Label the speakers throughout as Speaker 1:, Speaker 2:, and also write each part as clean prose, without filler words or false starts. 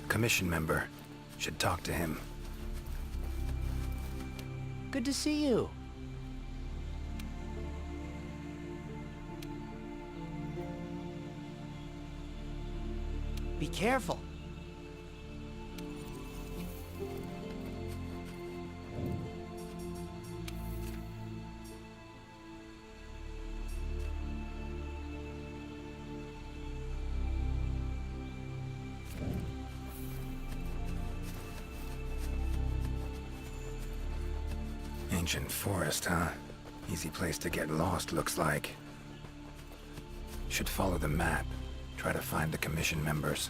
Speaker 1: Commission member. Should talk to him.
Speaker 2: Good to see you. Be careful.
Speaker 1: Ancient forest, huh? Easy place to get lost, looks like. Should follow the map. Try to find the commission members.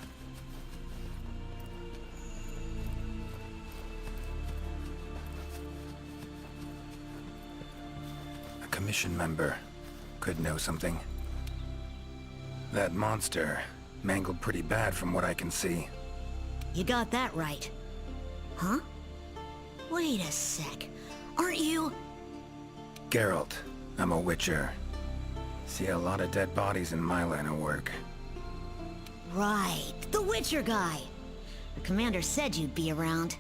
Speaker 1: A commission member. Could know something. That monster mangled pretty bad from what I can see.
Speaker 3: You got that right. Huh? Wait a sec. Aren't you...
Speaker 1: Geralt. I'm a witcher. See a lot of dead bodies in my line of work.
Speaker 3: Right, the Witcher guy. The commander said you'd be around.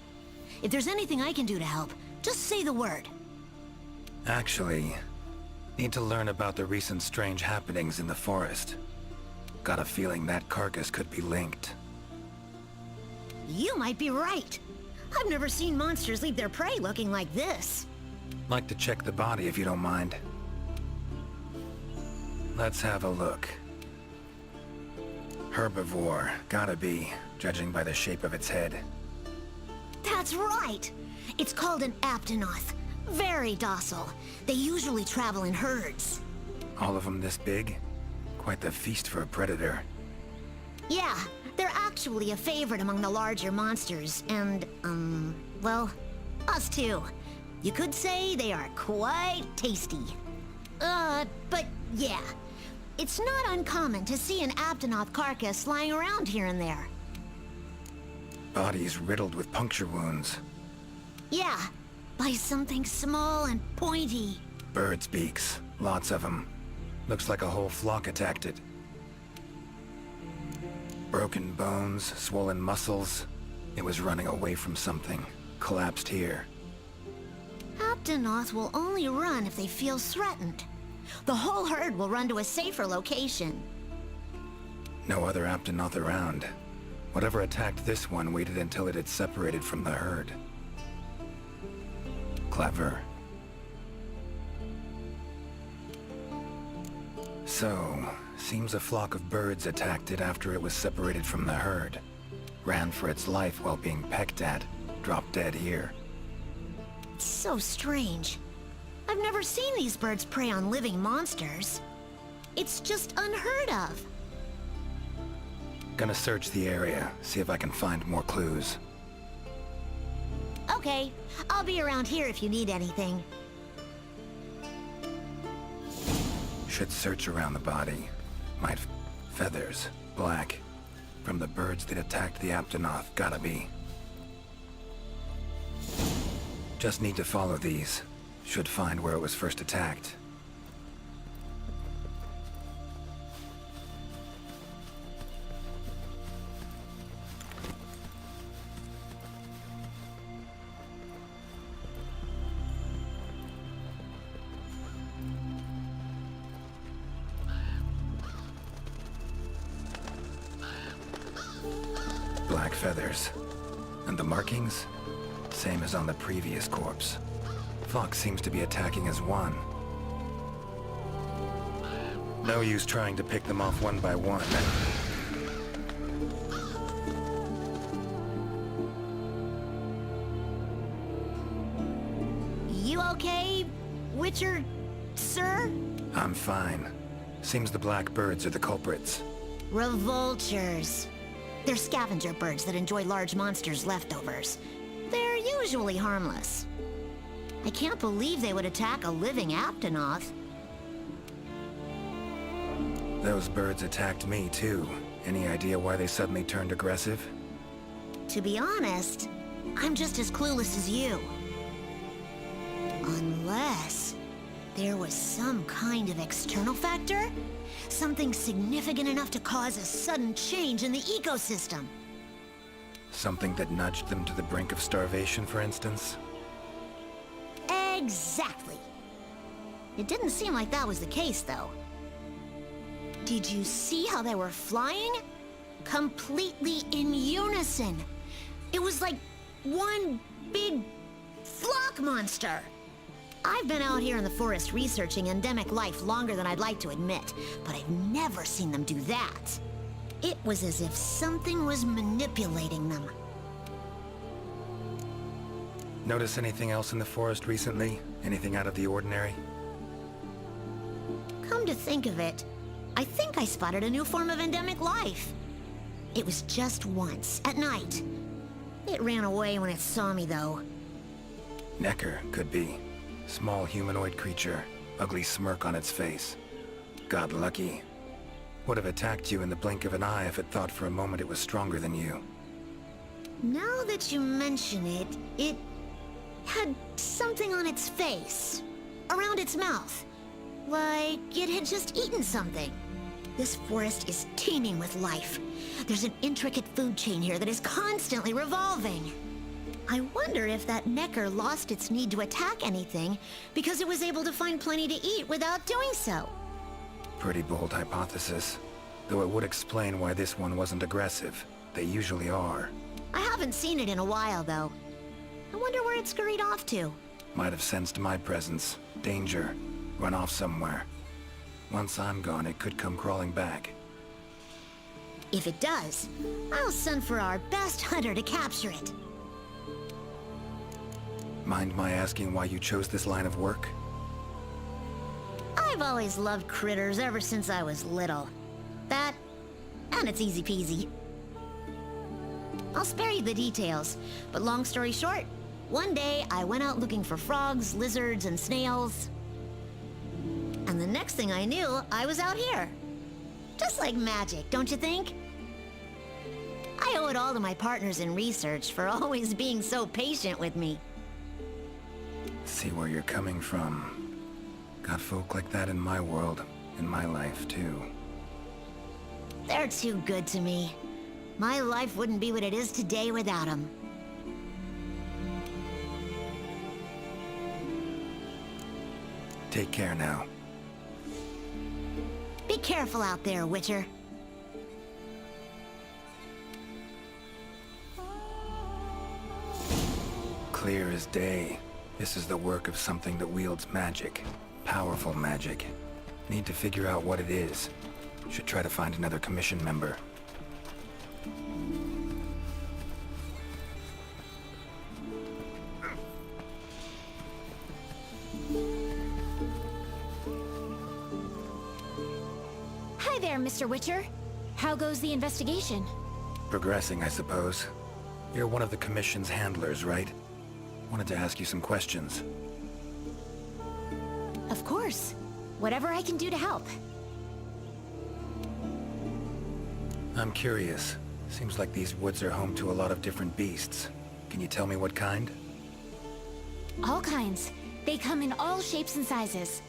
Speaker 3: If there's anything I can do to help, just say the word.
Speaker 1: Actually, need to learn about the recent strange happenings in the forest. Got a feeling that carcass could be linked.
Speaker 3: You might be right. I've never seen monsters leave their prey looking like this.
Speaker 1: Like to check the body if you don't mind. Let's have a look. Herbivore, gotta be, judging by the shape of its head.
Speaker 3: That's right! It's called an aptonoth. Very docile. They usually travel in herds.
Speaker 1: All of them this big? Quite the feast for a predator.
Speaker 3: Yeah, they're actually a favorite among the larger monsters, and, well, us too. You could say they are quite tasty. But yeah, it's not uncommon to see an aptonoth carcass lying around here and there.
Speaker 1: Bodies riddled with puncture wounds.
Speaker 3: Yeah, by something small and pointy.
Speaker 1: Birds' beaks, lots of them. Looks like a whole flock attacked it. Broken bones, swollen muscles. It was running away from something. Collapsed here.
Speaker 3: Aptonoth will only run if they feel threatened. The whole herd will run to a safer location.
Speaker 1: No other Aptonoth around. Whatever attacked this one waited until it had separated from the herd. Clever. So, seems a flock of birds attacked it after it was separated from the herd. Ran for its life while being pecked at. Dropped dead here.
Speaker 3: It's so strange. I've never seen these birds prey on living monsters. It's just unheard of.
Speaker 1: Gonna search the area, see if I can find more clues.
Speaker 3: Okay, I'll be around here if you need anything.
Speaker 1: Should search around the body. Might... feathers. Black. From the birds that attacked the Aptonoth, gotta be. Just need to follow these. Should find where it was first attacked. Black feathers. And the markings? Same as on the previous corpse. Fox seems to be attacking as one. No use trying to pick them off one by one.
Speaker 3: You okay, Witcher, sir?
Speaker 1: I'm fine. Seems the black birds are the culprits.
Speaker 3: Revoltures. They're scavenger birds that enjoy large monsters' leftovers. They're usually harmless. I can't believe they would attack a living Aptonoth.
Speaker 1: Those birds attacked me too. Any idea why they suddenly turned aggressive?
Speaker 3: To be honest, I'm just as clueless as you. Unless there was some kind of external factor? Something significant enough to cause a sudden change in the ecosystem.
Speaker 1: Something that nudged them to the brink of starvation, for instance?
Speaker 3: Exactly. It didn't seem like that was the case, though. Did you see how they were flying? Completely in unison. It was like one big flock monster. I've been out here in the forest researching endemic life longer than I'd like to admit, but I've never seen them do that. It was as if something was manipulating them.
Speaker 1: Notice anything else in the forest recently? Anything out of the ordinary?
Speaker 3: Come to think of it, I think I spotted a new form of endemic life. It was just once, at night. It ran away when it saw me, though.
Speaker 1: Necker, could be. Small humanoid creature, ugly smirk on its face. Got lucky. Would have attacked you in the blink of an eye if it thought for a moment it was stronger than you.
Speaker 3: Now that you mention it, it had something on its face, around its mouth. Like it had just eaten something. This forest is teeming with life. There's an intricate food chain here that is constantly revolving. I wonder if that Necker lost its need to attack anything because it was able to find plenty to eat without doing so.
Speaker 1: Pretty bold hypothesis. Though it would explain why this one wasn't aggressive. They usually are.
Speaker 3: I haven't seen it in a while, though. I wonder where it scurried off to.
Speaker 1: Might have sensed my presence. Danger. Run off somewhere. Once I'm gone, it could come crawling back.
Speaker 3: If it does, I'll send for our best hunter to capture it.
Speaker 1: Mind my asking why you chose this line of work?
Speaker 3: I've always loved critters ever since I was little. That, and it's easy peasy. I'll spare you the details, but long story short, one day I went out looking for frogs, lizards, and snails. And the next thing I knew, I was out here. Just like magic, don't you think? I owe it all to my partners in research for always being so patient with me.
Speaker 1: See where you're coming from. Got folk like that in my world, in my life, too.
Speaker 3: They're too good to me. My life wouldn't be what it is today without them.
Speaker 1: Take care now.
Speaker 3: Be careful out there, Witcher.
Speaker 1: Clear as day. This is the work of something that wields magic. Powerful magic. Need to figure out what it is. Should try to find another commission member.
Speaker 4: Hi there, Mr. Witcher. How goes the investigation?
Speaker 1: Progressing, I suppose. You're one of the commission's handlers, right? Wanted to ask you some questions.
Speaker 4: Of course. Whatever I can do to help.
Speaker 1: I'm curious. Seems like these woods are home to a lot of different beasts. Can you tell me what kind?
Speaker 4: All kinds. They come in all shapes and sizes.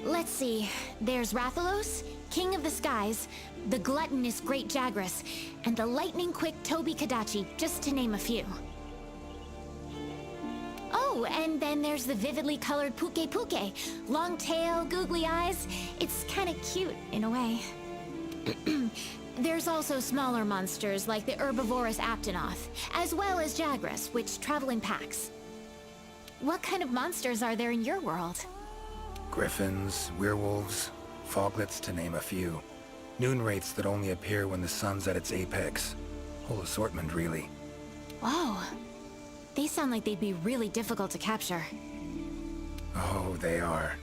Speaker 4: Let's see. There's Rathalos, King of the Skies, the gluttonous Great Jagras, and the lightning-quick Toby Kadachi, just to name a few. Oh, and then there's the vividly colored Puke Puke. Long tail, googly eyes. It's kind of cute, in a way. There's also smaller monsters like the herbivorous Aptonoth, as well as Jagras, which travel in packs. What kind of monsters are there in your world?
Speaker 1: Griffins, werewolves, foglets, to name a few. Noon wraiths that only appear when the sun's at its apex. Whole assortment, really.
Speaker 4: Whoa. They sound like they'd be really difficult to capture.
Speaker 1: Oh, they are.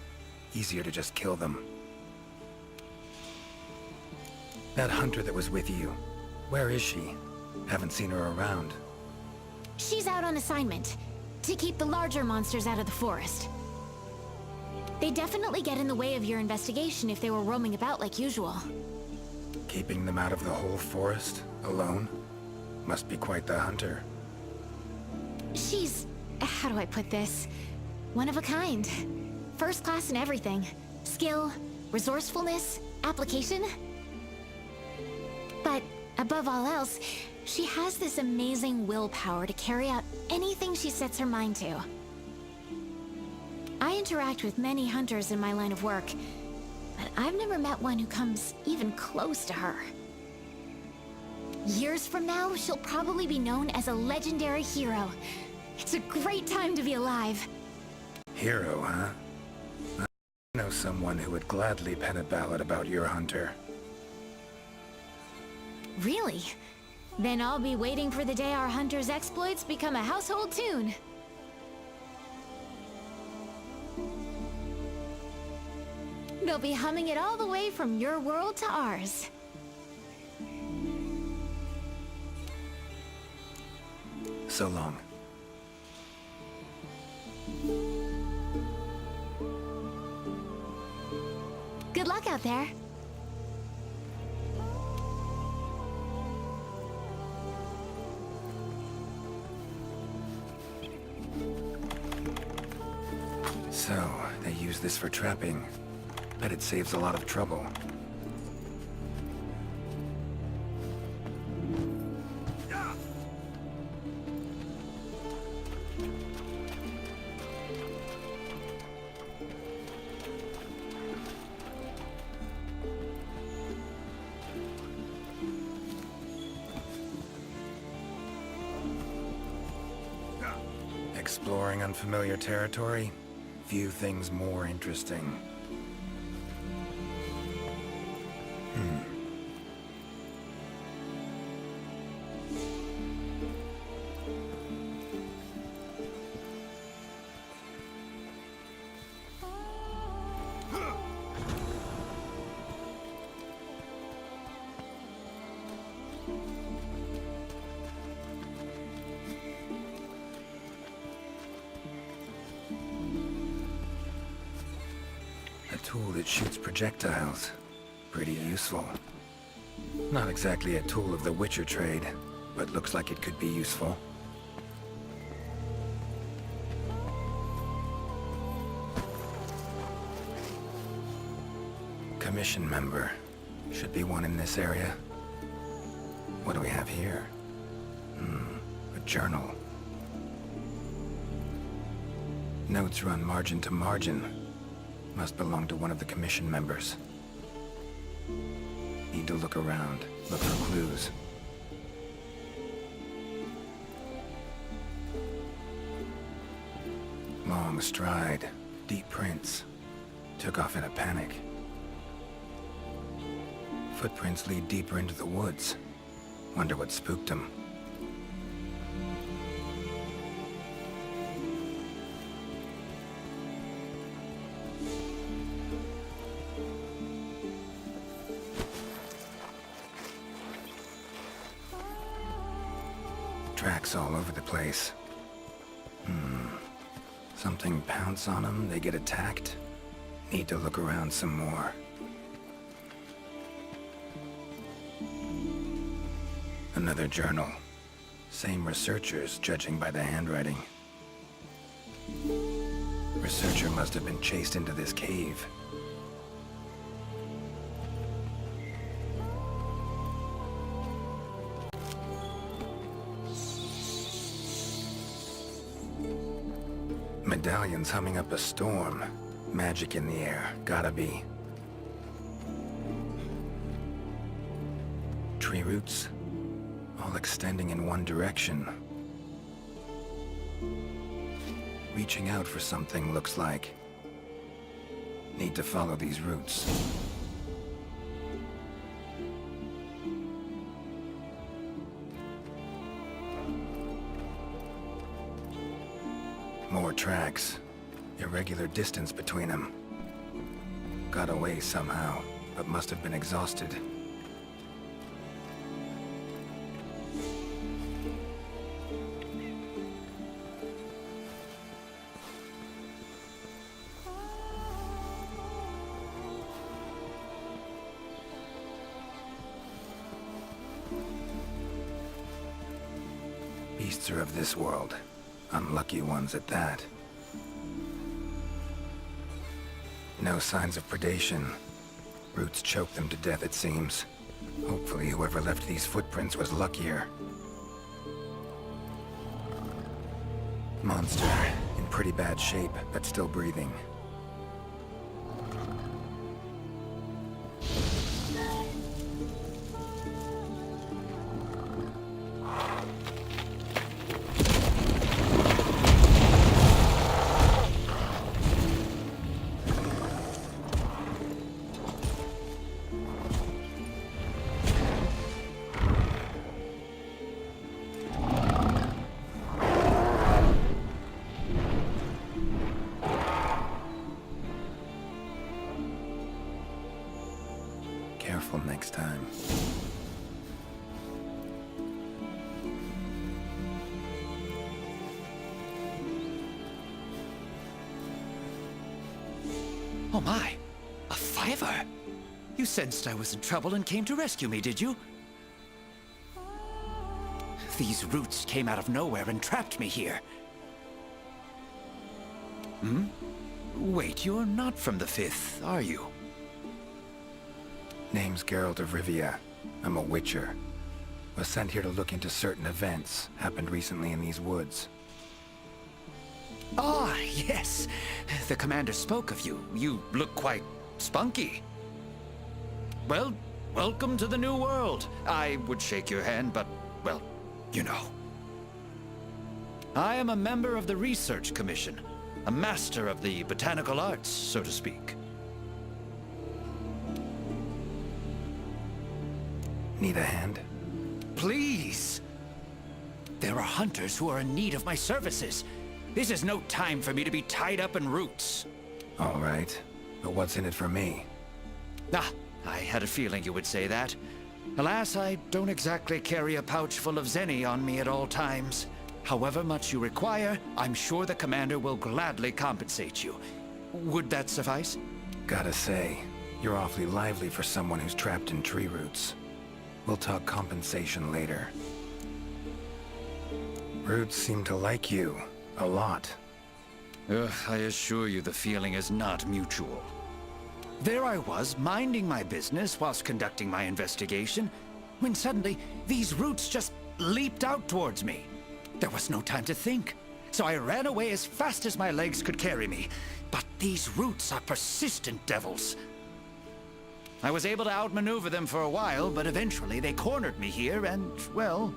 Speaker 1: Easier to just kill them. That hunter that was with you, where is she? Haven't seen her around.
Speaker 4: She's out on assignment, to keep the larger monsters out of the forest. They definitely get in the way of your investigation if they were roaming about like usual.
Speaker 1: Keeping them out of the whole forest, alone? Must be quite the hunter.
Speaker 4: She's... how do I put this? One of a kind. First class in everything. Skill, resourcefulness, application. But above all else, She has this amazing willpower to carry out anything she sets her mind to. I interact with many hunters in my line of work, but I've never met one who comes even close to her. Years from now, she'll probably be known as a legendary hero. It's a great time to be alive.
Speaker 1: Hero, huh? I know someone who would gladly pen a ballad about your hunter.
Speaker 4: Really? Then I'll be waiting for the day our hunter's exploits become a household tune. They'll be humming it all the way from your world to ours.
Speaker 1: So long.
Speaker 4: Good luck out there.
Speaker 1: So, they use this for trapping. Bet it saves a lot of trouble. Exploring unfamiliar territory? Few things more interesting. A tool that shoots projectiles. Pretty useful. Not exactly a tool of the Witcher trade, but looks like it could be useful. Commission member. Should be one in this area. What do we have here? A journal. Notes run margin to margin. Must belong to one of the commission members. Need to look around, look for clues. Long stride, deep prints. Took off in a panic. Footprints lead deeper into the woods. Wonder what spooked him. Tracks all over the place. Something pounce on them, they get attacked. Need to look around some more. Another journal. Same researchers, judging by the handwriting. Researcher must have been chased into this cave. Medallions humming up a storm. Magic in the air, gotta be. Tree roots, all extending in one direction. Reaching out for something, looks like. Need to follow these roots. More tracks. Irregular distance between them. Got away somehow, but must have been exhausted. Beasts are of this world. Unlucky ones at that. No signs of predation. Roots choke them to death, it seems. Hopefully whoever left these footprints was luckier. Monster, in pretty bad shape, but still breathing. Careful next time.
Speaker 5: Oh my! A fiver! You sensed I was in trouble and came to rescue me, did you? These roots came out of nowhere and trapped me here. Hmm? Wait, you're not from the 5th, are you?
Speaker 1: Name's Geralt of Rivia. I'm a Witcher. Was sent here to look into certain events happened recently in these woods.
Speaker 5: Ah, yes. The commander spoke of you. You look quite spunky. Well, welcome to the new world. I would shake your hand, but, well, you know. I am a member of the Research Commission. A master of the botanical arts, so to speak.
Speaker 1: Need a hand?
Speaker 5: Please! There are hunters who are in need of my services. This is no time for me to be tied up in roots.
Speaker 1: All right. But what's in it for me?
Speaker 5: Ah, I had a feeling you would say that. Alas, I don't exactly carry a pouch full of zenny on me at all times. However much you require, I'm sure the commander will gladly compensate you. Would that suffice?
Speaker 1: Gotta say, you're awfully lively for someone who's trapped in tree roots. We'll talk compensation later. Roots seem to like you. A lot.
Speaker 5: I assure you the feeling is not mutual. There I was, minding my business whilst conducting my investigation, when suddenly these roots just leaped out towards me. There was no time to think, so I ran away as fast as my legs could carry me. But these roots are persistent devils. I was able to outmaneuver them for a while, but eventually they cornered me here and, well,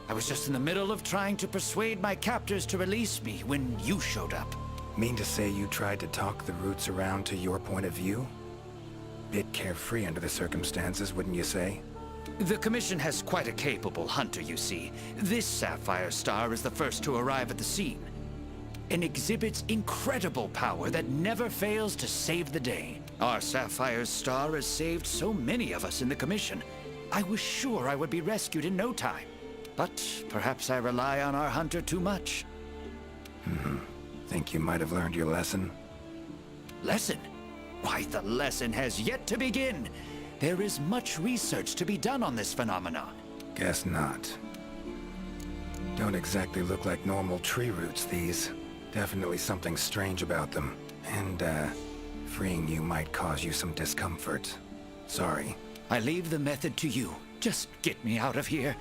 Speaker 5: I was just in the middle of trying to persuade my captors to release me when you showed up.
Speaker 1: Mean to say you tried to talk the roots around to your point of view? Bit carefree under the circumstances, wouldn't you say?
Speaker 5: The Commission has quite a capable hunter, you see. This Sapphire Star is the first to arrive at the scene, and exhibits incredible power that never fails to save the day. Our Sapphire Star has saved so many of us in the Commission. I was sure I would be rescued in no time. But perhaps I rely on our hunter too much.
Speaker 1: Think you might have learned your lesson?
Speaker 5: Lesson? Why, the lesson has yet to begin. There is much research to be done on this phenomenon.
Speaker 1: Guess not. Don't exactly look like normal tree roots, these. Definitely something strange about them. And, freeing you might cause you some discomfort. Sorry.
Speaker 5: I leave the method to you. Just get me out of here.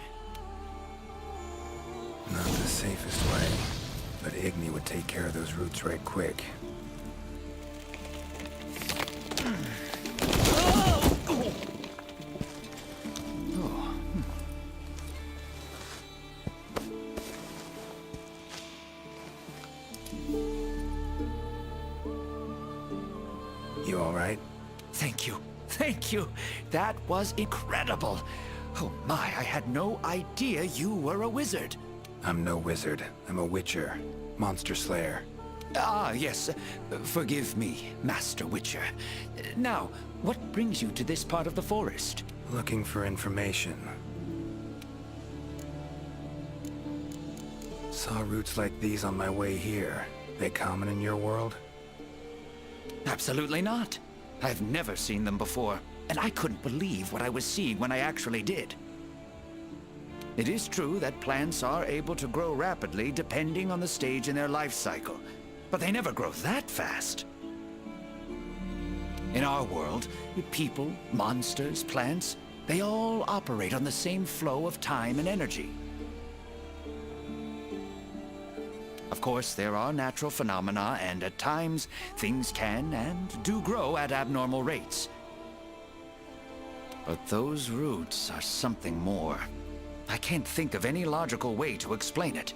Speaker 1: Not the safest way, but Igni would take care of those roots right quick. You all right?
Speaker 5: Thank you. Thank you. That was incredible. Oh my, I had no idea you were a wizard.
Speaker 1: I'm no wizard. I'm a witcher. Monster slayer.
Speaker 5: Ah, yes. Forgive me, Master Witcher. Now, what brings you to this part of the forest?
Speaker 1: Looking for information. Saw roots like these on my way here. They common in your world?
Speaker 5: Absolutely not. I've never seen them before, and I couldn't believe what I was seeing when I actually did. It is true that plants are able to grow rapidly depending on the stage in their life cycle, but they never grow that fast. In our world, people, monsters, plants, They all operate on the same flow of time and energy. Of course, there are natural phenomena, and at times, things can and do grow at abnormal rates. But those roots are something more. I can't think of any logical way to explain it.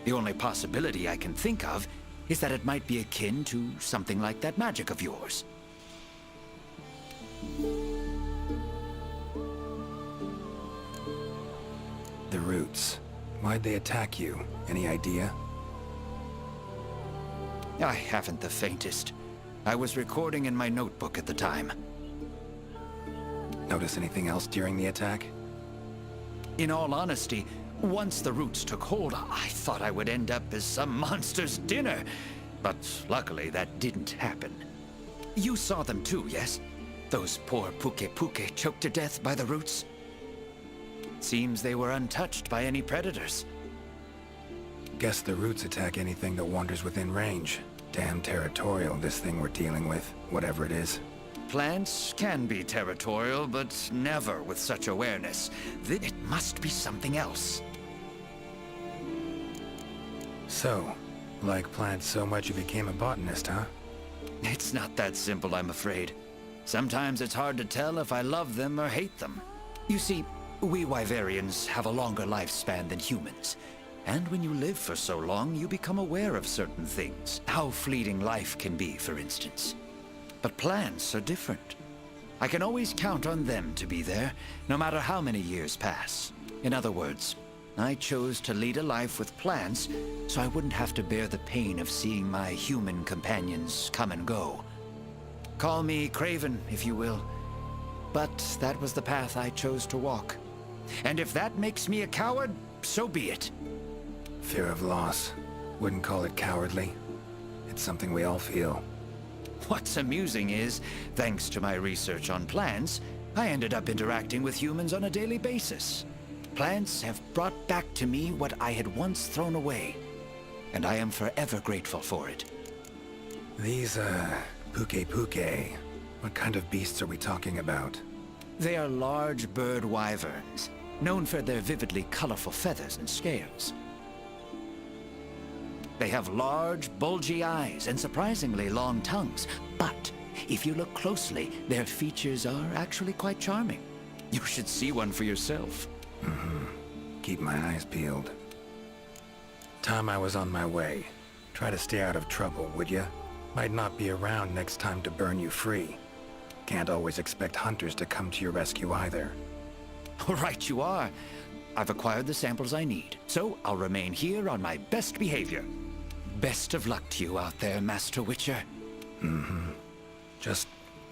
Speaker 5: The only possibility I can think of is that it might be akin to something like that magic of yours.
Speaker 1: The roots. Why'd they attack you? Any idea?
Speaker 5: I haven't the faintest. I was recording in my notebook at the time.
Speaker 1: Notice anything else during the attack?
Speaker 5: In all honesty, once the roots took hold, I thought I would end up as some monster's dinner. But luckily, that didn't happen. You saw them too, yes? Those poor Puke choked to death by the roots? Seems they were untouched by any predators.
Speaker 1: Guess the roots attack anything that wanders within range. Damn territorial, this thing we're dealing with, whatever it is.
Speaker 5: Plants can be territorial, but never with such awareness. It must be something else.
Speaker 1: So, like plants so much you became a botanist, huh?
Speaker 5: It's not that simple, I'm afraid. Sometimes it's hard to tell if I love them or hate them. You see, we Wyverians have a longer lifespan than humans. And when you live for so long, you become aware of certain things. How fleeting life can be, for instance. But plants are different. I can always count on them to be there, no matter how many years pass. In other words, I chose to lead a life with plants so I wouldn't have to bear the pain of seeing my human companions come and go. Call me craven, if you will. But that was the path I chose to walk. And if that makes me a coward, so be it.
Speaker 1: Fear of loss. Wouldn't call it cowardly. It's something we all feel.
Speaker 5: What's amusing is, thanks to my research on plants, I ended up interacting with humans on a daily basis. Plants have brought back to me what I had once thrown away, and I am forever grateful for it.
Speaker 1: These, Puke. What kind of beasts are we talking about?
Speaker 5: They are large bird wyverns, known for their vividly colorful feathers and scales. They have large, bulgy eyes and surprisingly long tongues, but if you look closely, their features are actually quite charming. You should see one for yourself.
Speaker 1: Keep my eyes peeled. Time I was on my way. Try to stay out of trouble, would ya? Might not be around next time to burn you free. Can't always expect hunters to come to your rescue either.
Speaker 5: Right you are. I've acquired the samples I need, so I'll remain here on my best behavior. Best of luck to you out there, Master Witcher.
Speaker 1: Just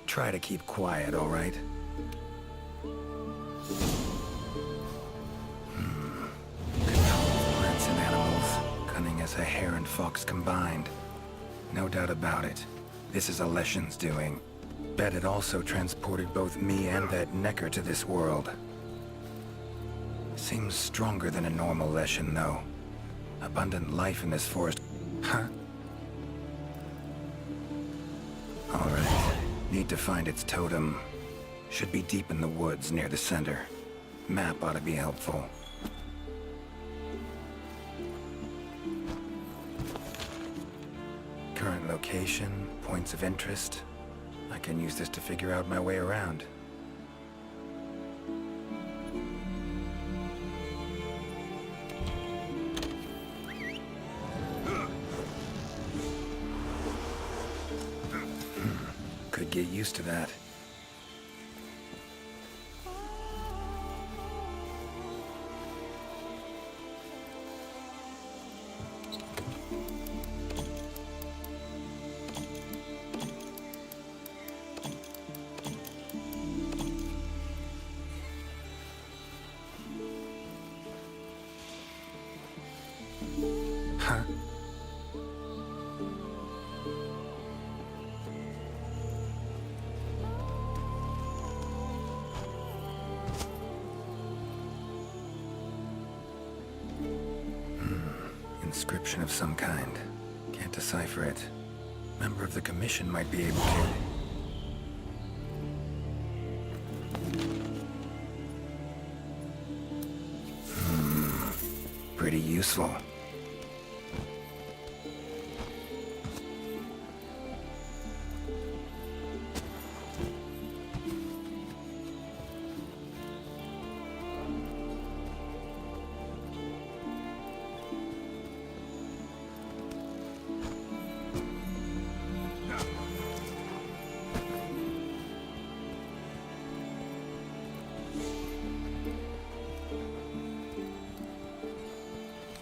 Speaker 1: try to keep quiet, all right? Control of plants and animals. Cunning as a hare and fox combined. No doubt about it. This is Alession's doing. Bet it also transported both me and that Necker to this world. Seems stronger than a normal Leshen, though. Abundant life in this forest. Huh? Alright. Need to find its totem. Should be deep in the woods near the center. Map ought to be helpful. Current location, points of interest. I can use this to figure out my way around. Could get used to that. Huh? Inscription of some kind. Can't decipher it. Member of the Commission might be able to. useful.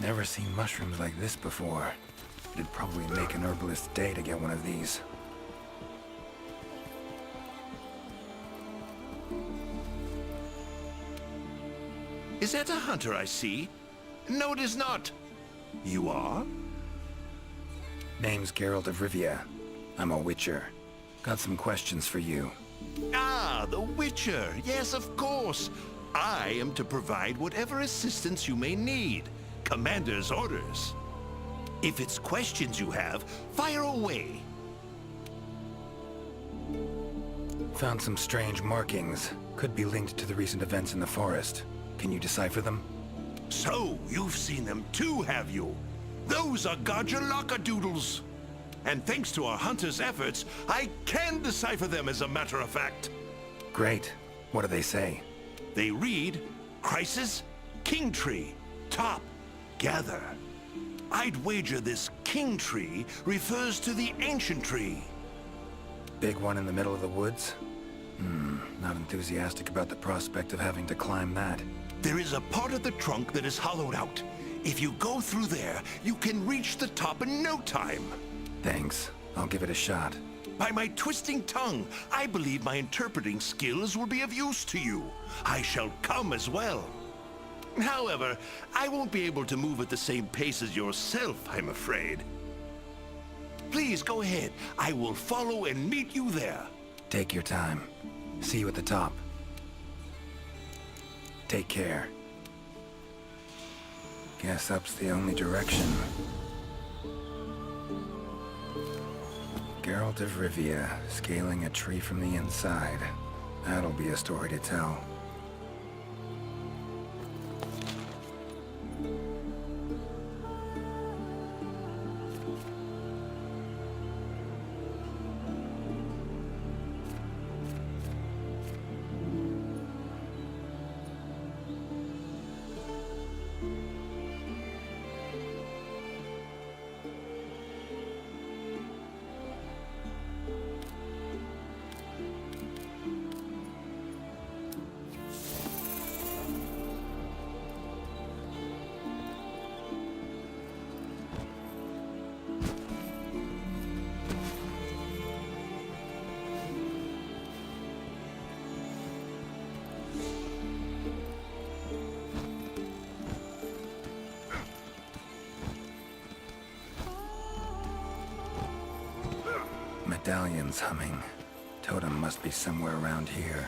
Speaker 1: Never seen mushrooms like this before. It'd probably make an herbalist's day to get one of these.
Speaker 6: Is that a hunter I see? No, it is not. You are?
Speaker 1: Name's Geralt of Rivia. I'm a witcher. Got some questions for you.
Speaker 6: Ah, the Witcher. Yes, of course. I am to provide whatever assistance you may need. Commander's orders. If it's questions you have, fire away.
Speaker 1: Found some strange markings. Could be linked to the recent events in the forest. Can you decipher them?
Speaker 6: So, you've seen them too, have you? Those are Gajalaka doodles. And thanks to our hunter's efforts, I can decipher them as a matter of fact.
Speaker 1: Great. What do they say?
Speaker 6: They read, Crisis, King Tree, Top, Gather. I'd wager this King Tree refers to the ancient tree.
Speaker 1: Big one in the middle of the woods? Not enthusiastic about the prospect of having to climb that.
Speaker 6: There is a part of the trunk that is hollowed out. If you go through there, you can reach the top in no time.
Speaker 1: Thanks. I'll give it a shot.
Speaker 6: By my twisting tongue, I believe my interpreting skills will be of use to you. I shall come as well. However, I won't be able to move at the same pace as yourself, I'm afraid. Please go ahead. I will follow and meet you there.
Speaker 1: Take your time. See you at the top. Take care. Guess up's the only direction. Geralt of Rivia, scaling a tree from the inside. That'll be a story to tell. Medallion's humming. Totem must be somewhere around here.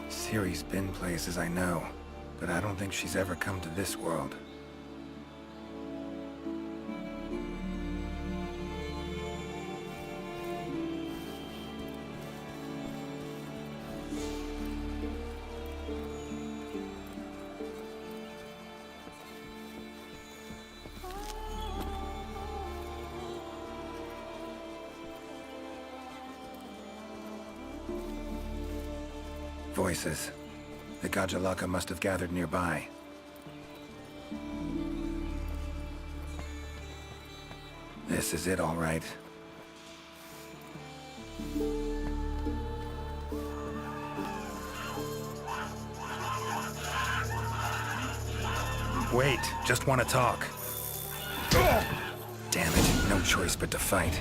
Speaker 1: Ciri's been places I know, but I don't think she's ever come to this world. Voices. The Gajalaka must have gathered nearby. This is it, all right. Wait, just want to talk. Damn it, no choice but to fight.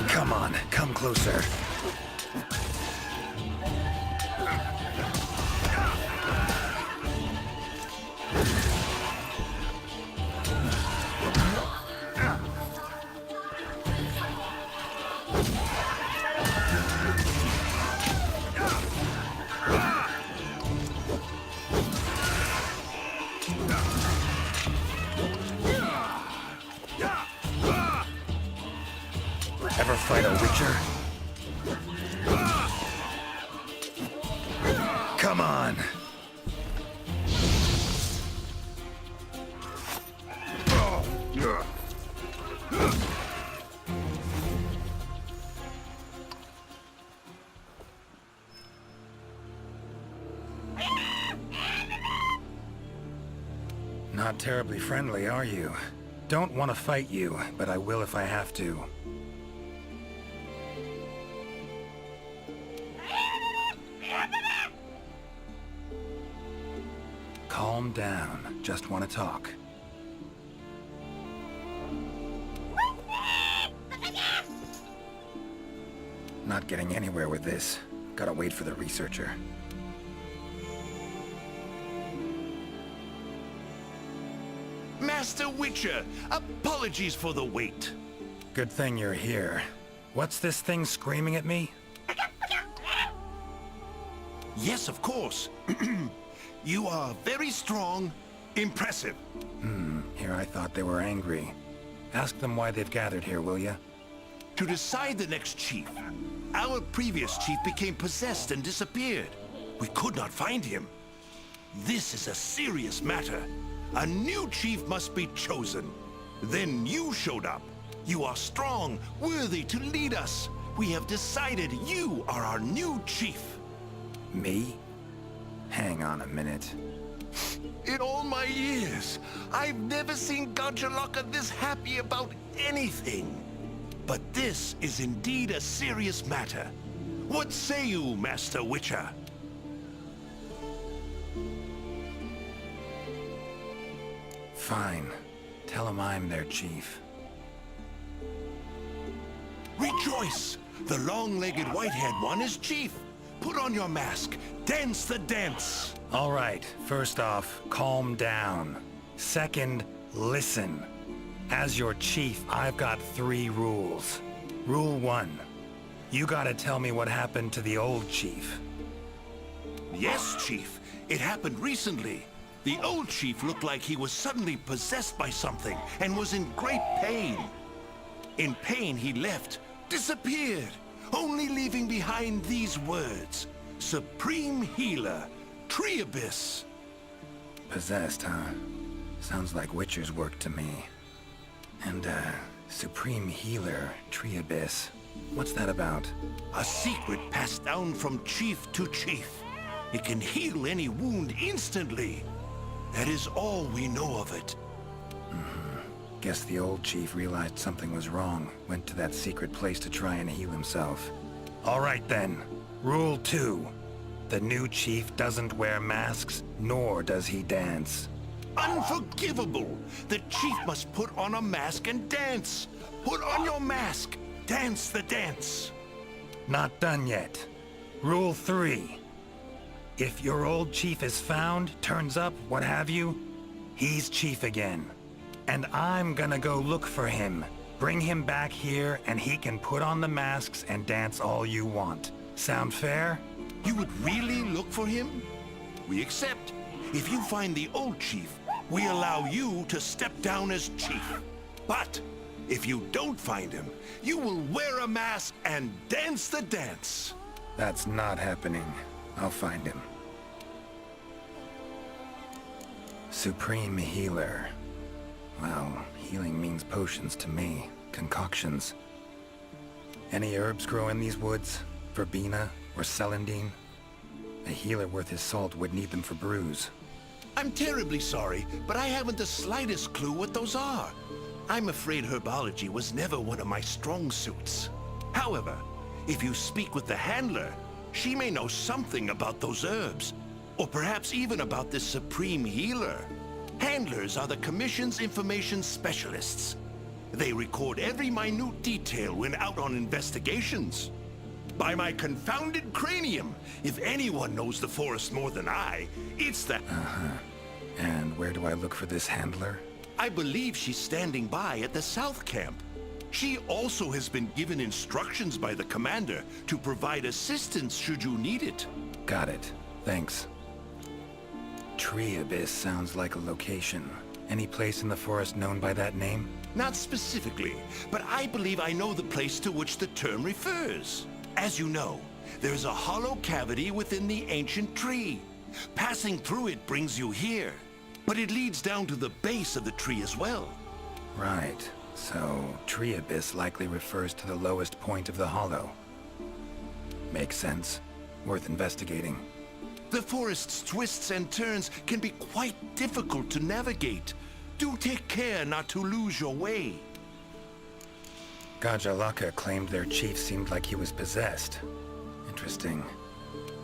Speaker 1: Come on, come closer. Ever fight a witcher? Come on! Not terribly friendly, are you? Don't want to fight you, but I will if I have to. Calm down. Just want to talk. Not getting anywhere with this. Gotta wait for the researcher.
Speaker 6: Master Witcher, apologies for the wait.
Speaker 1: Good thing you're here. What's this thing screaming at me?
Speaker 6: Yes, of course. You are very strong, impressive.
Speaker 1: Here I thought they were angry. Ask them why they've gathered here, will ya?
Speaker 6: To decide the next chief. Our previous chief became possessed and disappeared. We could not find him. This is a serious matter. A new chief must be chosen. Then you showed up. You are strong, worthy to lead us. We have decided you are our new chief.
Speaker 1: Me? Hang on a minute.
Speaker 6: In all my years, I've never seen Godjalaka this happy about anything. But this is indeed a serious matter. What say you, Master Witcher?
Speaker 1: Fine. Tell them I'm their chief.
Speaker 6: Rejoice! The long-legged white-haired one is chief. Put on your mask. Dance the dance.
Speaker 1: All right, first off, calm down. Second, listen. As your chief, I've got 3 rules. Rule 1. You gotta tell me what happened to the old chief.
Speaker 6: Yes, Chief. It happened recently. The old chief looked like he was suddenly possessed by something and was in great pain. In pain, he left, disappeared, only leaving behind these words. Supreme Healer, Triabyss.
Speaker 1: Possessed, huh? Sounds like Witcher's work to me. And, Supreme Healer, Triabyss. What's that about?
Speaker 6: A secret passed down from chief to chief. It can heal any wound instantly. That is all we know of it.
Speaker 1: Guess the old chief realized something was wrong, went to that secret place to try and heal himself. All right then. Rule 2. The new chief doesn't wear masks, nor does he dance.
Speaker 6: Unforgivable! The chief must put on a mask and dance. Put on your mask. Dance the dance.
Speaker 1: Not done yet. Rule 3. If your old chief is found, turns up, what have you, he's chief again. And I'm gonna go look for him. Bring him back here, and he can put on the masks and dance all you want. Sound fair?
Speaker 6: You would really look for him? We accept. If you find the old chief, we allow you to step down as chief. But if you don't find him, you will wear a mask and dance the dance.
Speaker 1: That's not happening. I'll find him. Supreme Healer. Well, healing means potions to me. Concoctions. Any herbs grow in these woods? Verbena or celandine? A healer worth his salt would need them for brews.
Speaker 6: I'm terribly sorry, but I haven't the slightest clue what those are. I'm afraid herbology was never one of my strong suits. However, if you speak with the handler, she may know something about those herbs, or perhaps even about this supreme healer. Handlers are the Commission's information specialists. They record every minute detail when out on investigations. By my confounded cranium, if anyone knows the forest more than I, it's the...
Speaker 1: And where do I look for this handler?
Speaker 6: I believe she's standing by at the South Camp. She also has been given instructions by the commander to provide assistance should you need it.
Speaker 1: Got it. Thanks. Tree Abyss sounds like a location. Any place in the forest known by that name?
Speaker 6: Not specifically, but I believe I know the place to which the term refers. As you know, there's a hollow cavity within the ancient tree. Passing through it brings you here, but it leads down to the base of the tree as well.
Speaker 1: Right. So, Tree Abyss likely refers to the lowest point of the hollow. Makes sense. Worth investigating.
Speaker 6: The forest's twists and turns can be quite difficult to navigate. Do take care not to lose your way.
Speaker 1: Gajalaka claimed their chief seemed like he was possessed. Interesting.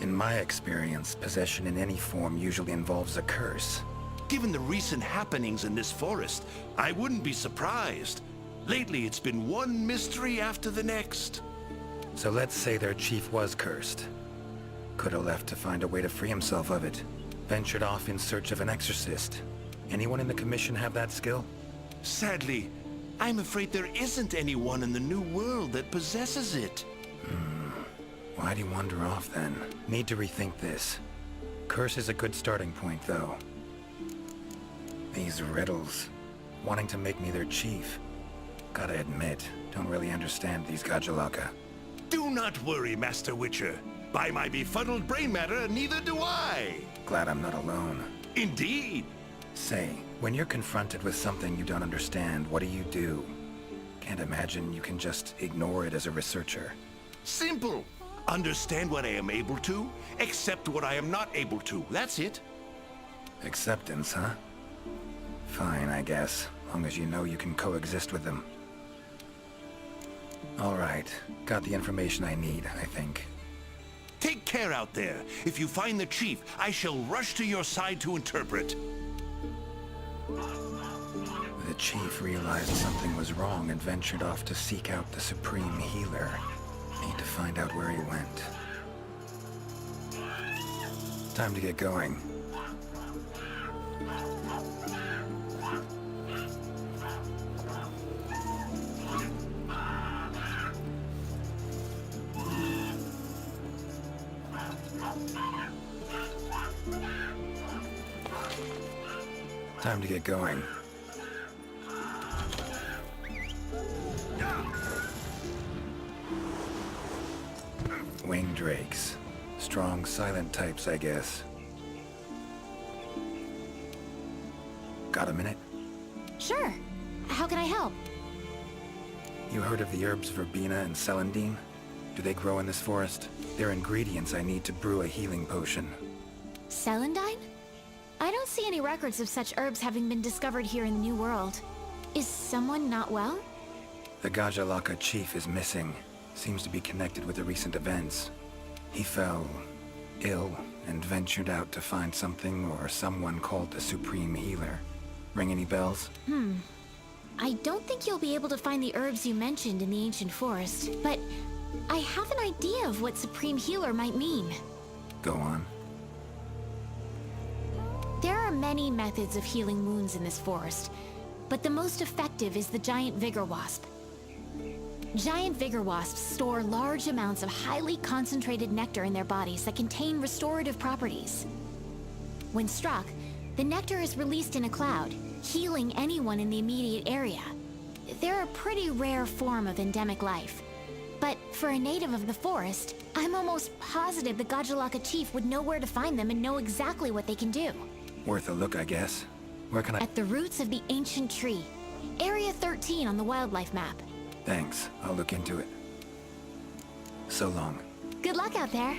Speaker 1: In my experience, possession in any form usually involves a curse.
Speaker 6: Given the recent happenings in this forest, I wouldn't be surprised. Lately, it's been one mystery after the next.
Speaker 1: So let's say their chief was cursed. Could have left to find a way to free himself of it. Ventured off in search of an exorcist. Anyone in the Commission have that skill?
Speaker 6: Sadly, I'm afraid there isn't anyone in the New World that possesses it.
Speaker 1: Why'd he wander off then? Need to rethink this. Curse is a good starting point, though. These riddles. Wanting to make me their chief. Gotta admit, don't really understand these Gajalaka.
Speaker 6: Do not worry, Master Witcher. By my befuddled brain matter, neither do I.
Speaker 1: Glad I'm not alone.
Speaker 6: Indeed.
Speaker 1: Say, when you're confronted with something you don't understand, what do? Can't imagine you can just ignore it as a researcher.
Speaker 6: Simple. Understand what I am able to, accept what I am not able to. That's it.
Speaker 1: Acceptance, huh? Fine, I guess. Long as you know you can coexist with them. Alright. Got the information I need, I think.
Speaker 6: Take care out there. If you find the chief, I shall rush to your side to interpret.
Speaker 1: The chief realized something was wrong and ventured off to seek out the supreme healer. Need to find out where he went. Time to get going. Time to get going. Winged drakes. Strong, silent types, I guess. Got a minute?
Speaker 4: Sure. How can I help?
Speaker 1: You heard of the herbs verbena and celandine? Do they grow in this forest? They're ingredients I need to brew a healing potion.
Speaker 4: Celandine? I don't see any records of such herbs having been discovered here in the New World. Is someone not well?
Speaker 1: The Gajalaka chief is missing. Seems to be connected with the recent events. He fell ill and ventured out to find something or someone called the Supreme Healer. Ring any bells?
Speaker 4: I don't think you'll be able to find the herbs you mentioned in the ancient forest, but I have an idea of what Supreme Healer might mean.
Speaker 1: Go on.
Speaker 4: There are many methods of healing wounds in this forest, but the most effective is the giant vigor wasp. Giant vigor wasps store large amounts of highly concentrated nectar in their bodies that contain restorative properties. When struck, the nectar is released in a cloud, healing anyone in the immediate area. They're a pretty rare form of endemic life. But for a native of the forest, I'm almost positive the Gajalaka chief would know where to find them and know exactly what they can do.
Speaker 1: Worth a look, I guess. Where can I...
Speaker 4: At the roots of the ancient tree. Area 13 on the wildlife map.
Speaker 1: Thanks. I'll look into it. So long.
Speaker 4: Good luck out there.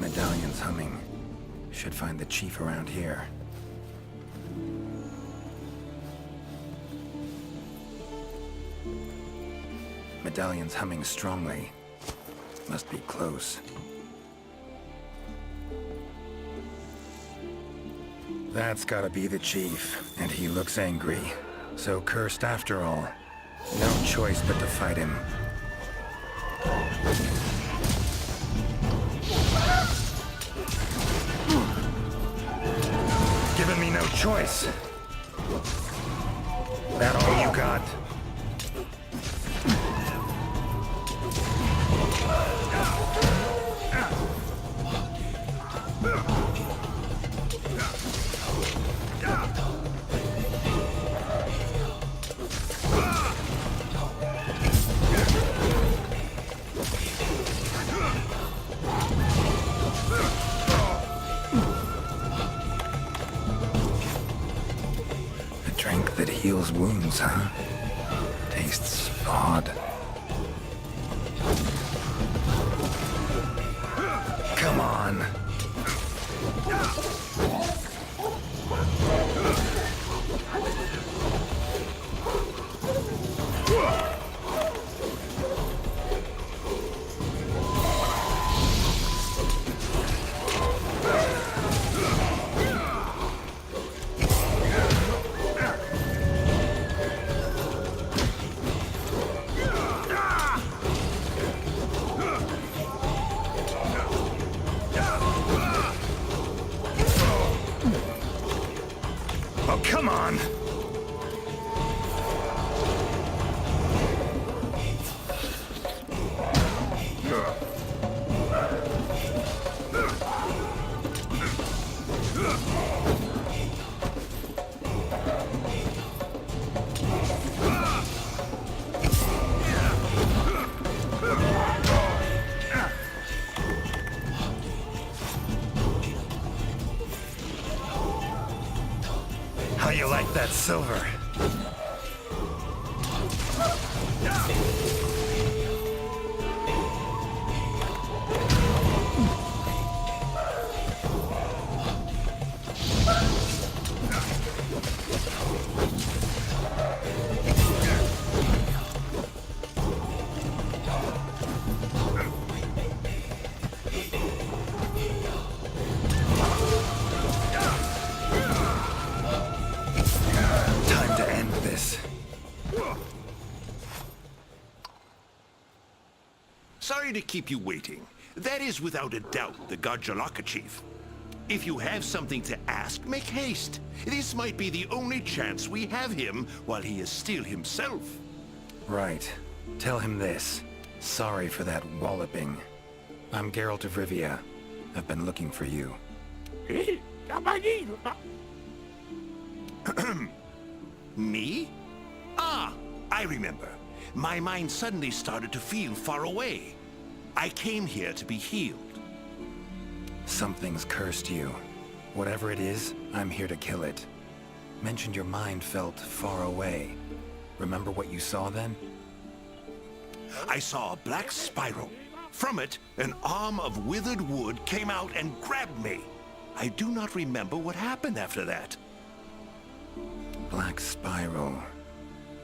Speaker 1: Medallion's humming. Should find the chief around here. Medallion's humming strongly. Must be close. That's gotta be the chief, and he looks angry. So cursed after all. No choice but to fight him. Giving me no choice. That all you got? A drink that heals wounds, huh? Tastes odd. Come on. Oh, come on! How you like that silver? Time to end this.
Speaker 6: Sorry to keep you waiting. That is without a doubt the Godjalaka chief. If you have something to ask, make haste. This might be the only chance we have him while he is still himself.
Speaker 1: Right. Tell him this. Sorry for that walloping. I'm Geralt of Rivia. I've been looking for you.
Speaker 6: Me? Ah, I remember. My mind suddenly started to feel far away. I came here to be healed.
Speaker 1: Something's cursed you. Whatever it is, I'm here to kill it. Mentioned your mind felt far away. Remember what you saw then?
Speaker 6: I saw a black spiral. From it, an arm of withered wood came out and grabbed me. I do not remember what happened after that.
Speaker 1: Black spiral.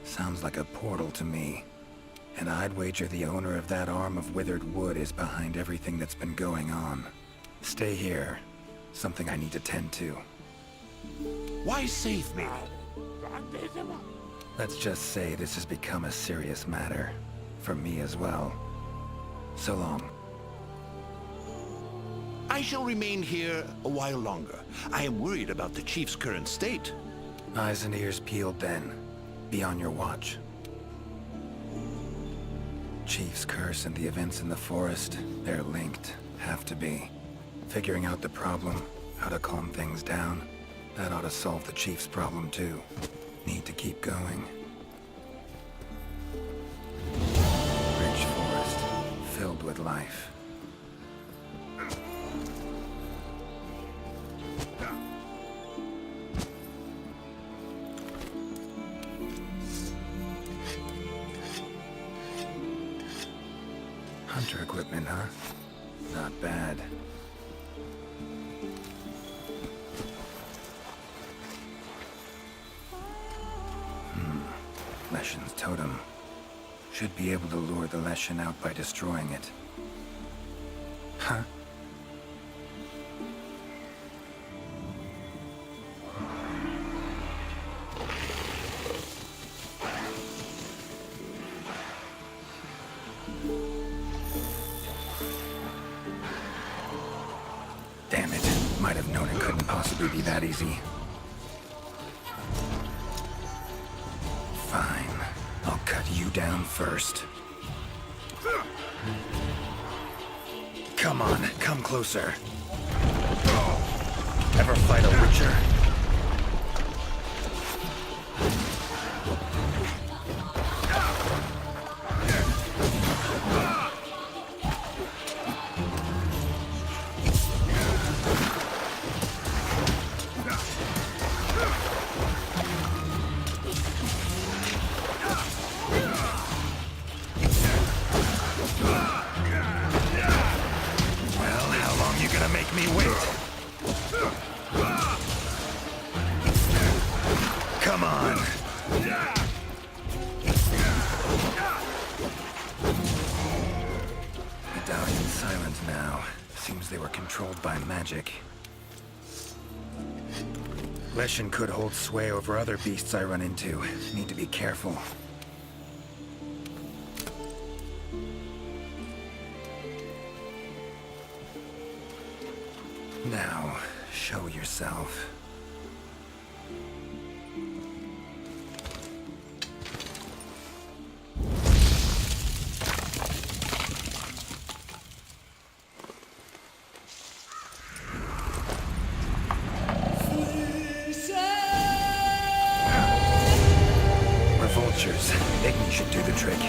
Speaker 1: Sounds like a portal to me. And I'd wager the owner of that arm of withered wood is behind everything that's been going on. Stay here. Something I need to tend to.
Speaker 6: Why save me?
Speaker 1: Let's just say this has become a serious matter. For me as well. So long.
Speaker 6: I shall remain here a while longer. I am worried about the chief's current state.
Speaker 1: Eyes and ears peeled then. Be on your watch. Chief's curse and the events in the forest, they're linked. Have to be. Figuring out the problem, how to calm things down, that ought to solve the Chief's problem too. Need to keep going. Rich forest, filled with life. Hunter equipment, huh? Not bad. Leshen's totem. Should be able to lure the Leshen out by destroying it. Huh? Damn it. Might have known it couldn't possibly be that easy. Fine. I'll cut you down first. Come on, come closer. Ever fight a Witcher? Me wait. Come on. Medallion's silent now. Seems they were controlled by magic. Leshen could hold sway over other beasts I run into. Need to be careful. Now, show yourself. We're vultures. Igni should do the trick.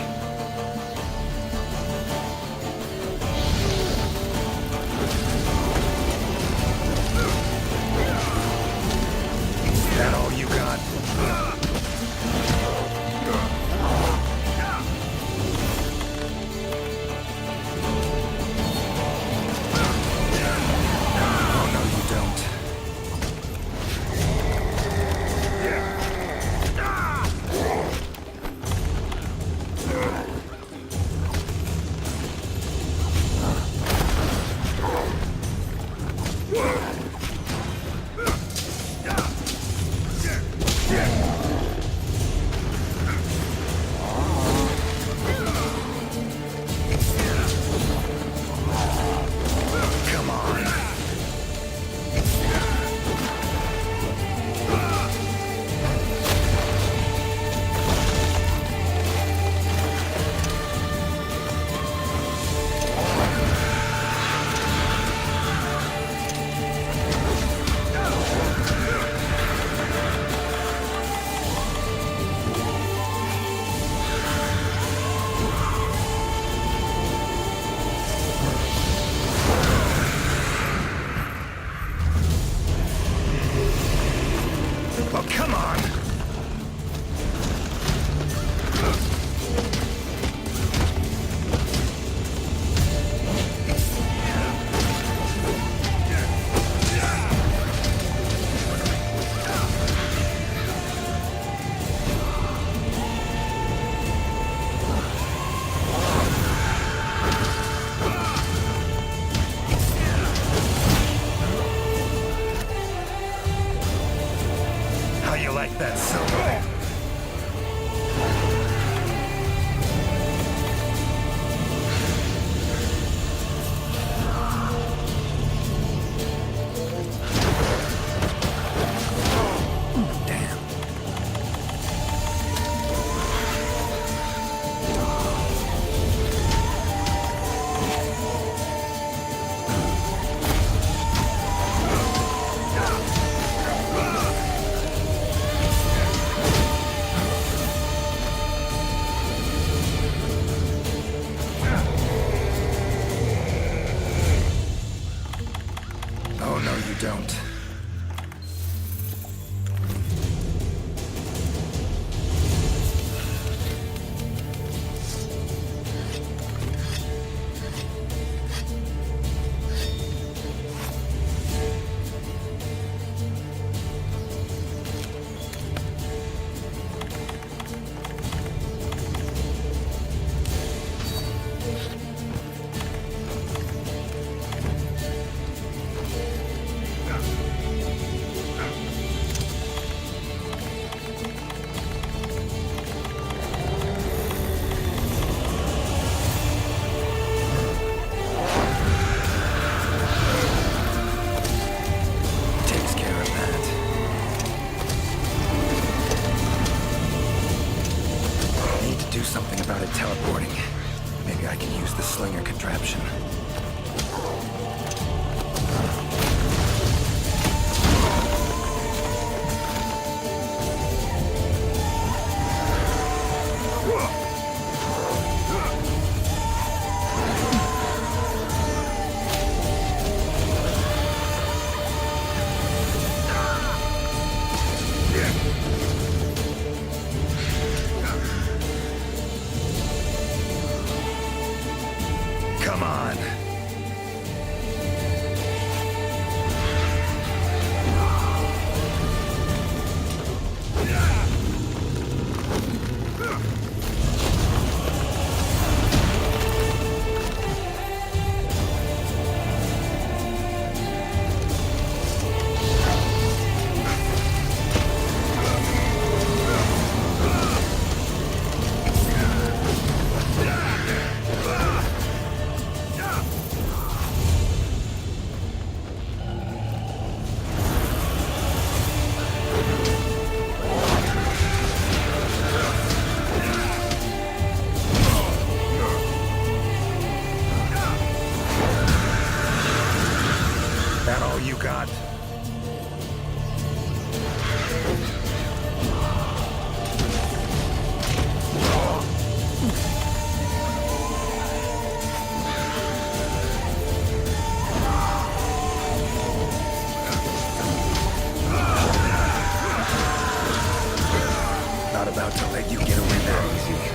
Speaker 1: Maybe I could use the slinger contraption. Come on. That all you got? Not about to let you get away that easy.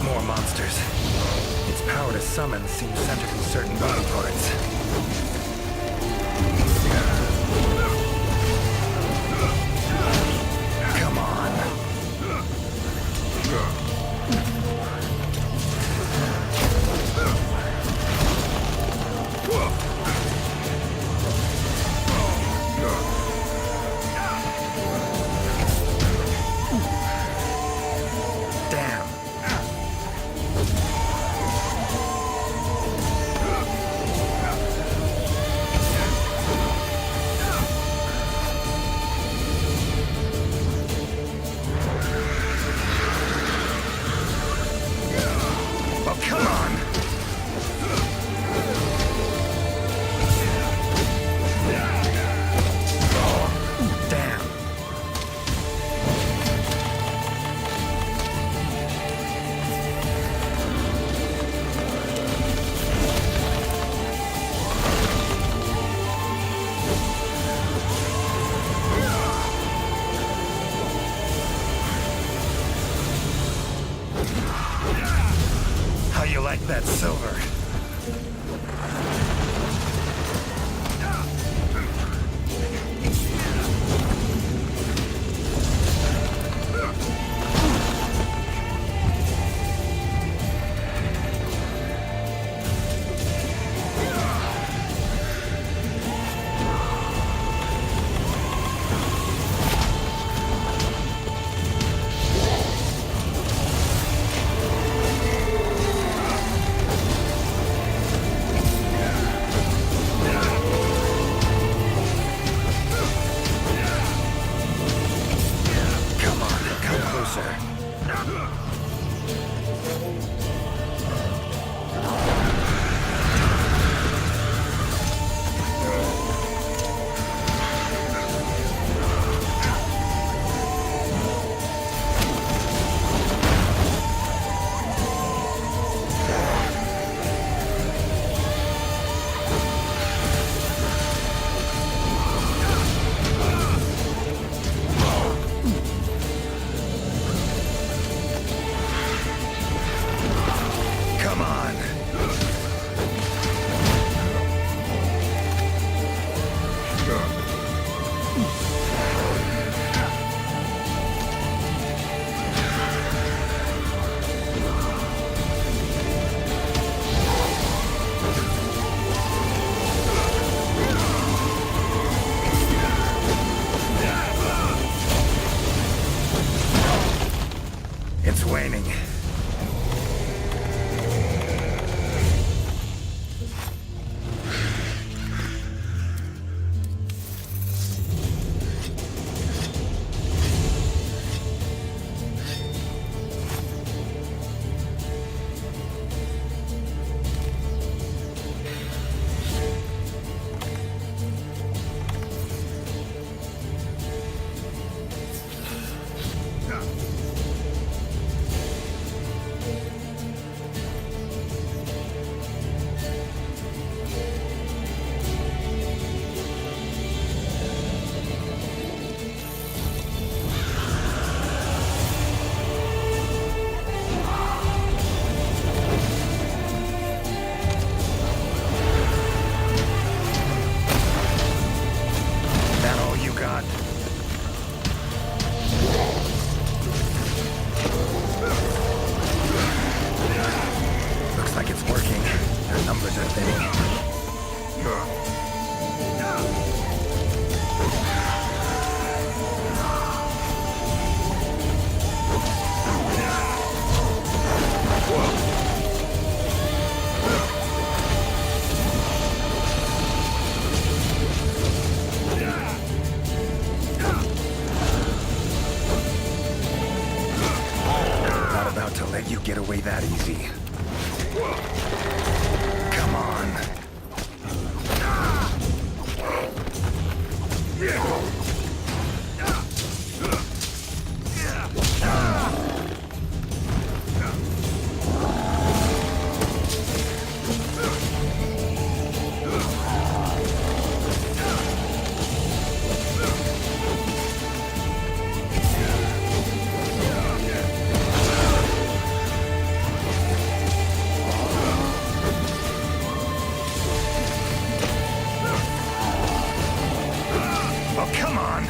Speaker 1: More monsters. Its power to summon seems centered in certain body parts. Come on. Damn. Oh, come on! Oh, damn. How you like that silver? Come on, come closer. moving. That all you got? Looks like it's working. Their numbers are thinning. Not about to let you get away that easy. Come on. Oh, come on!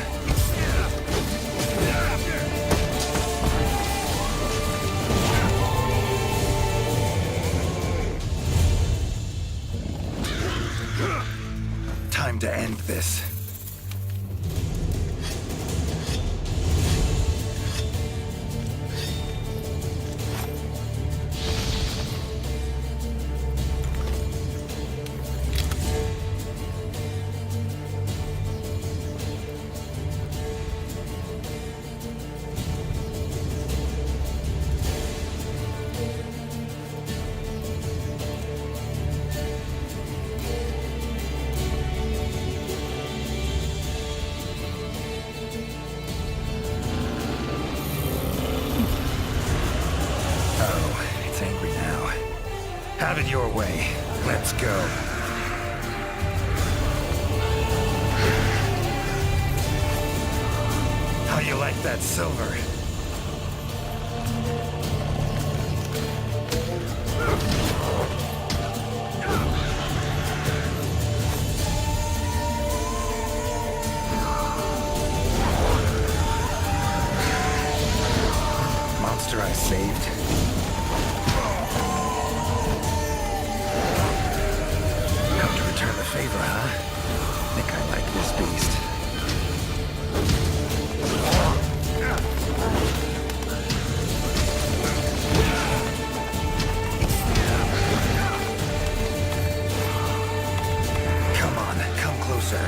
Speaker 1: Time to end this. Oh, it's angry now. Have it your way. Let's go. How you like that silver? Monster I saved. Come to return the favor, huh? Think I like this beast. Come on, come closer.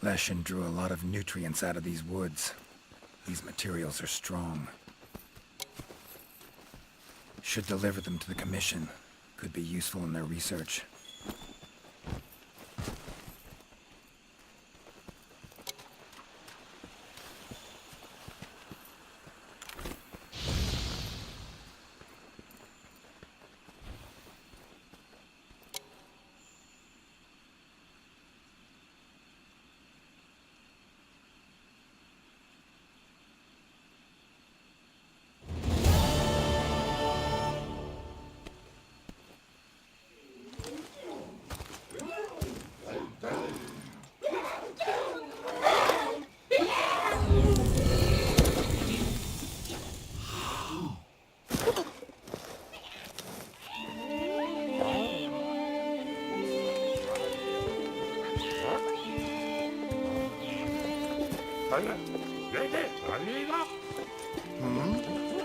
Speaker 1: Leshen drew a lot of nutrients out of these woods. These materials are strong. Should deliver them to the Commission. Could be useful in their research.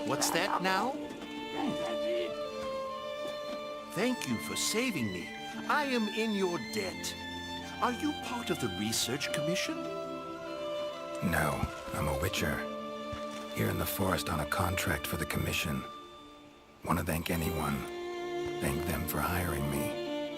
Speaker 6: What's that now? Thank you for saving me. I am in your debt. Are you part of the Research Commission?
Speaker 1: No, I'm a witcher. Here in the forest on a contract for the Commission. Want to thank anyone. Thank them for hiring me.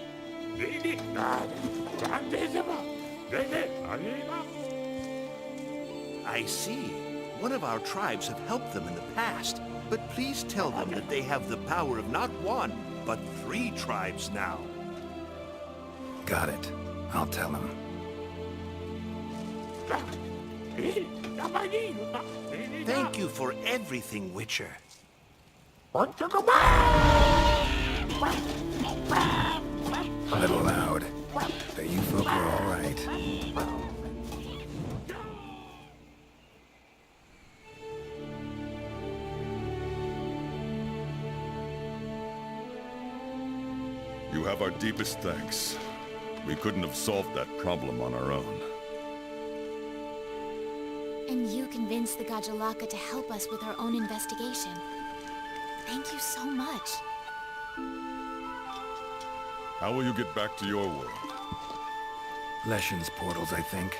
Speaker 6: I see. One of our tribes have helped them in the past, but please tell them that they have the power of not one, but 3 tribes now.
Speaker 1: Got it. I'll tell them.
Speaker 6: Thank you for everything, Witcher.
Speaker 1: A little loud, but you folk are all right.
Speaker 7: You have our deepest thanks. We couldn't have solved that problem on our own.
Speaker 4: And you convinced the Gajalaka to help us with our own investigation. Thank you so much.
Speaker 7: How will you get back to your world?
Speaker 1: Leshen's portals, I think.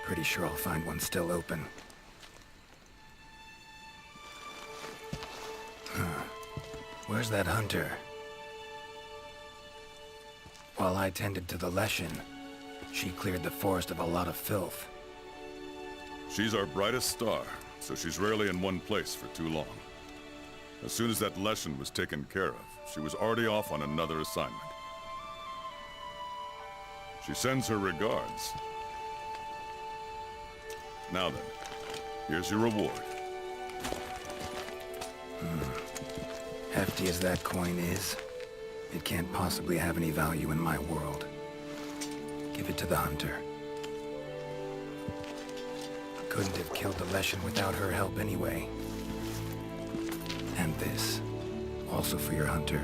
Speaker 1: Pretty sure I'll find one still open. Huh. Where's that hunter? While I tended to the Leshen, she cleared the forest of a lot of filth.
Speaker 7: She's our brightest star, so she's rarely in one place for too long. As soon as that Leshen was taken care of, she was already off on another assignment. She sends her regards. Now then, here's your reward.
Speaker 1: Hefty as that coin is, it can't possibly have any value in my world. Give it to the hunter. Couldn't have killed the Leshen without her help anyway. And this, also for your hunter.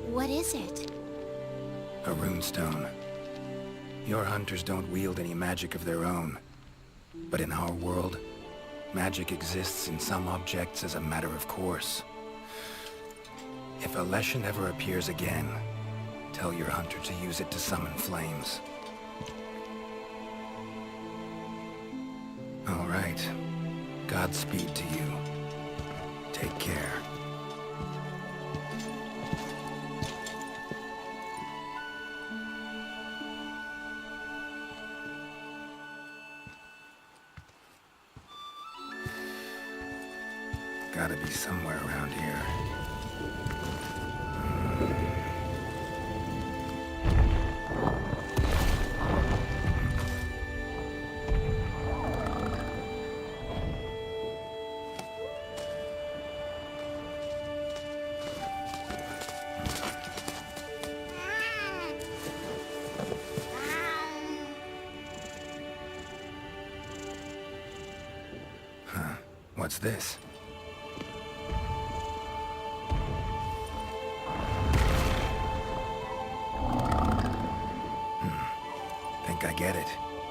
Speaker 4: What is it?
Speaker 1: A runestone. Your hunters don't wield any magic of their own. But in our world, magic exists in some objects as a matter of course. If a Leshen ever appears again, tell your hunter to use it to summon flames. All right. Godspeed to you. Take care. Gotta be somewhere around here. What's this? Think I get it.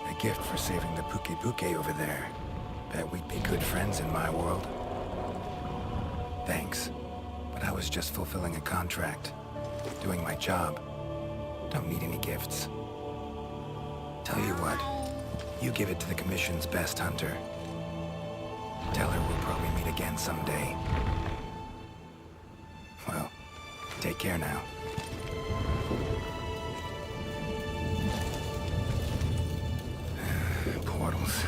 Speaker 1: A gift for saving the Puke over there. Bet we'd be good friends in my world. Thanks. But I was just fulfilling a contract. Doing my job. Don't need any gifts. Tell you what, you give it to the Commission's best hunter. Tell her we'll probably meet again someday. Well, take care now. Portals.